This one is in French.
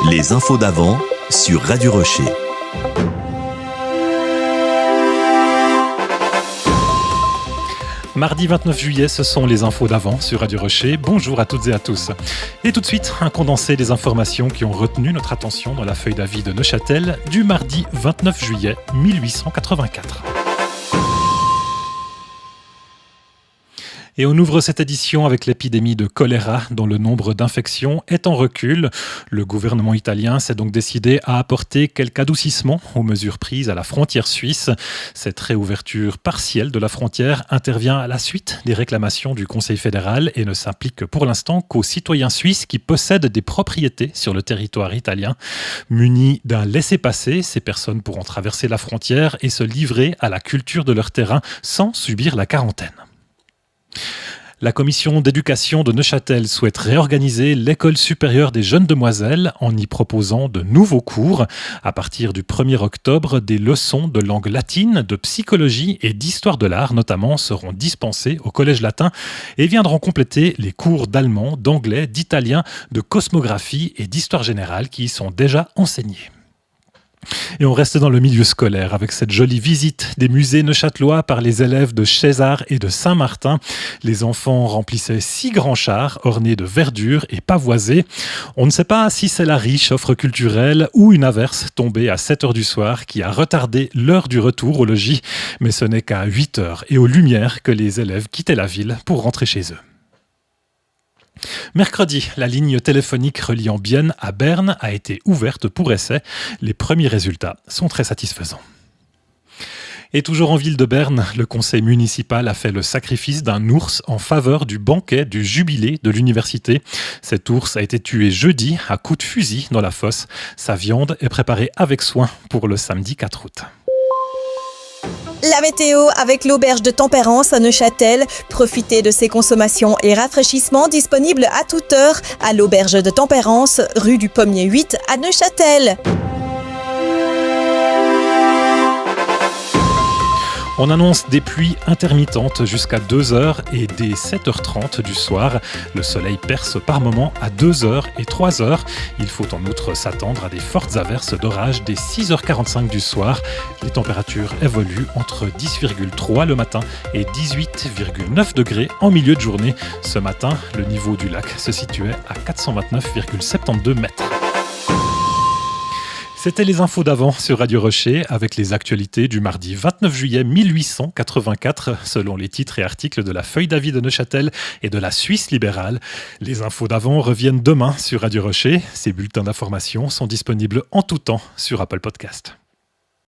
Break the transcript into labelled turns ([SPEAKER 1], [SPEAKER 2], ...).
[SPEAKER 1] Les infos d'avant sur Radio Rocher.
[SPEAKER 2] Mardi 29 juillet, ce sont les infos d'avant sur Radio Rocher. Bonjour à toutes et à tous. Et tout de suite, un condensé des informations qui ont retenu notre attention dans la feuille d'avis de Neuchâtel du mardi 29 juillet 1884. Et on ouvre cette édition avec l'épidémie de choléra dont le nombre d'infections est en recul. Le gouvernement italien s'est donc décidé à apporter quelques adoucissements aux mesures prises à la frontière suisse. Cette réouverture partielle de la frontière intervient à la suite des réclamations du Conseil fédéral et ne s'applique pour l'instant qu'aux citoyens suisses qui possèdent des propriétés sur le territoire italien. Munis d'un laissez-passer, ces personnes pourront traverser la frontière et se livrer à la culture de leur terrain sans subir la quarantaine. La commission d'éducation de Neuchâtel souhaite réorganiser l'école supérieure des jeunes demoiselles en y proposant de nouveaux cours. À partir du 1er octobre, des leçons de langue latine, de psychologie et d'histoire de l'art notamment seront dispensées au collège latin et viendront compléter les cours d'allemand, d'anglais, d'italien, de cosmographie et d'histoire générale qui y sont déjà enseignés. Et on reste dans le milieu scolaire avec cette jolie visite des musées neuchâtelois par les élèves de Chézard et de Saint-Martin. Les enfants remplissaient 6 grands chars ornés de verdure et pavoisés. On ne sait pas si c'est la riche offre culturelle ou une averse tombée à 7h du soir qui a retardé l'heure du retour au logis. Mais ce n'est qu'à 8h et aux lumières que les élèves quittaient la ville pour rentrer chez eux. Mercredi, la ligne téléphonique reliant Bienne à Berne a été ouverte pour essai. Les premiers résultats sont très satisfaisants. Et toujours en ville de Berne, le conseil municipal a fait le sacrifice d'un ours en faveur du banquet du jubilé de l'université. Cet ours a été tué jeudi à coups de fusil dans la fosse. Sa viande est préparée avec soin pour le samedi 4 août.
[SPEAKER 3] La météo avec l'auberge de Tempérance à Neuchâtel. Profitez de ses consommations et rafraîchissements disponibles à toute heure à l'auberge de Tempérance, rue du Pommier 8 à Neuchâtel.
[SPEAKER 2] On annonce des pluies intermittentes jusqu'à 2h et dès 7h30 du soir. Le soleil perce par moments à 2h et 3h. Il faut en outre s'attendre à des fortes averses d'orage dès 6h45 du soir. Les températures évoluent entre 10,3 le matin et 18,9 degrés en milieu de journée. Ce matin, le niveau du lac se situait à 429,72 mètres. C'était les infos d'avant sur Radio Rocher avec les actualités du mardi 29 juillet 1884 selon les titres et articles de la feuille d'avis de Neuchâtel et de la Suisse libérale. Les infos d'avant reviennent demain sur Radio Rocher. Ces bulletins d'information sont disponibles en tout temps sur Apple Podcast.